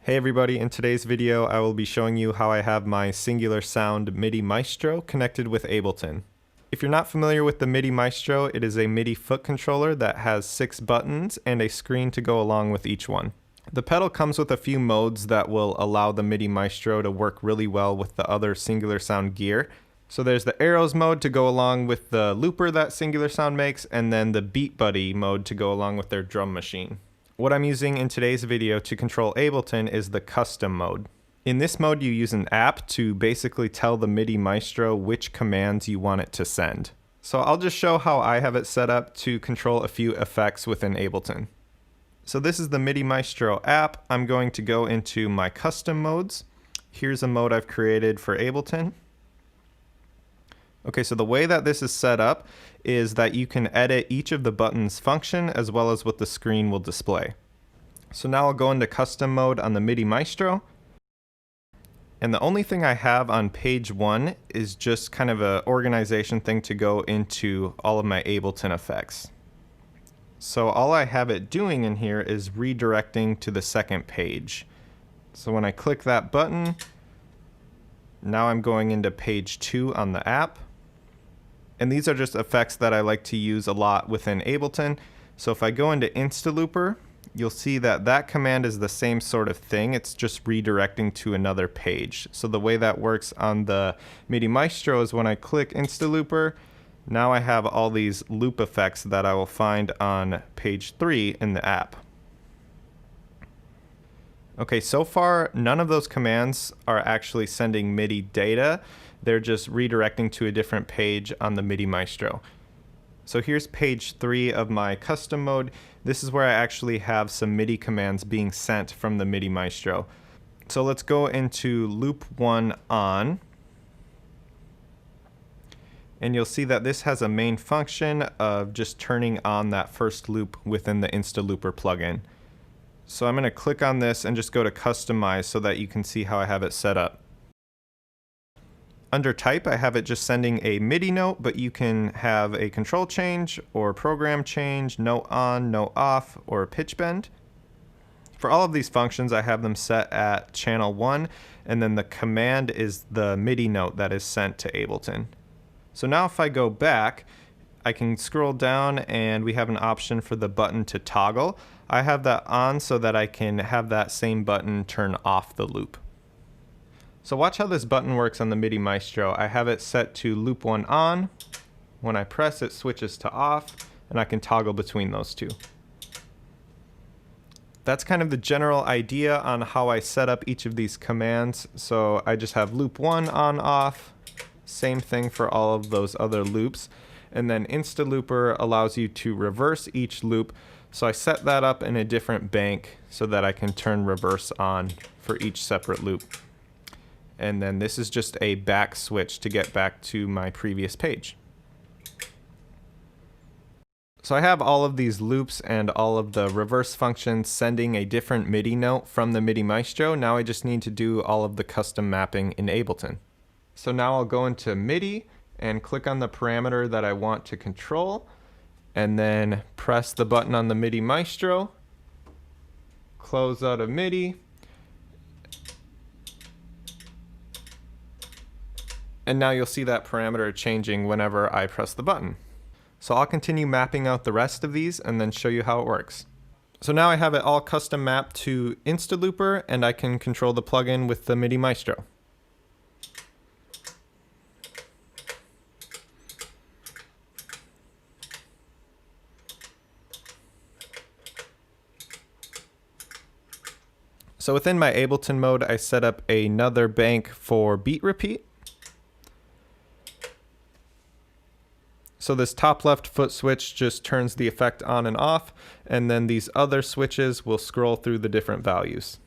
Hey everybody, in today's video I will be showing you how I have my Singular Sound Midi Maestro connected with Ableton. If you're not familiar with the Midi Maestro, it is a MIDI foot controller that has 6 buttons and a screen to go along with each one. The pedal comes with a few modes that will allow the Midi Maestro to work really well with the other Singular Sound gear. So there's the arrows mode to go along with the looper that Singular Sound makes, and then the Beat Buddy mode to go along with their drum machine. What I'm using in today's video to control Ableton is the custom mode. In this mode you use an app to basically tell the Midi Maestro which commands you want it to send. So I'll just show how I have it set up to control a few effects within Ableton. So this is the Midi Maestro app. I'm going to go into my custom modes. Here's a mode I've created for Ableton. Okay, so the way that this is set up is that you can edit each of the buttons' function as well as what the screen will display. So now I'll go into custom mode on the Midi Maestro. And the only thing I have on page 1 is just kind of an organization thing to go into all of my Ableton effects. So all I have it doing in here is redirecting to the second page. So when I click that button, now I'm going into page 2 on the app. And these are just effects that I like to use a lot within Ableton. So if I go into InstaLooper, you'll see that that command is the same sort of thing. It's just redirecting to another page. So the way that works on the Midi Maestro is when I click InstaLooper, now I have all these loop effects that I will find on page 3 in the app. Okay, so far none of those commands are actually sending MIDI data. They're just redirecting to a different page on the Midi Maestro. So here's page 3 of my custom mode. This is where I actually have some MIDI commands being sent from the Midi Maestro. So let's go into loop 1 on. And you'll see that this has a main function of just turning on that first loop within the InstaLooper plugin. So I'm going to click on this and just go to customize so that you can see how I have it set up. Under type, I have it just sending a MIDI note, but you can have a control change or program change, note on, note off, or pitch bend. For all of these functions, I have them set at channel 1, and then the command is the MIDI note that is sent to Ableton. So now if I go back, I can scroll down and we have an option for the button to toggle. I have that on so that I can have that same button turn off the loop. So watch how this button works on the Midi Maestro. I have it set to loop 1 on. When I press, it switches to off, and I can toggle between those two. That's kind of the general idea on how I set up each of these commands. So I just have loop 1 on, off, same thing for all of those other loops. And then InstaLooper allows you to reverse each loop. So I set that up in a different bank so that I can turn reverse on for each separate loop. And then this is just a back switch to get back to my previous page. So I have all of these loops and all of the reverse functions sending a different MIDI note from the Midi Maestro. Now I just need to do all of the custom mapping in Ableton. So now I'll go into MIDI and click on the parameter that I want to control, and then press the button on the Midi Maestro, close out of MIDI, and now you'll see that parameter changing whenever I press the button. So I'll continue mapping out the rest of these and then show you how it works. So now I have it all custom mapped to InstaLooper, and I can control the plugin with the Midi Maestro. So within my Ableton mode, I set up another bank for beat repeat. So this top left foot switch just turns the effect on and off, and then these other switches will scroll through the different values.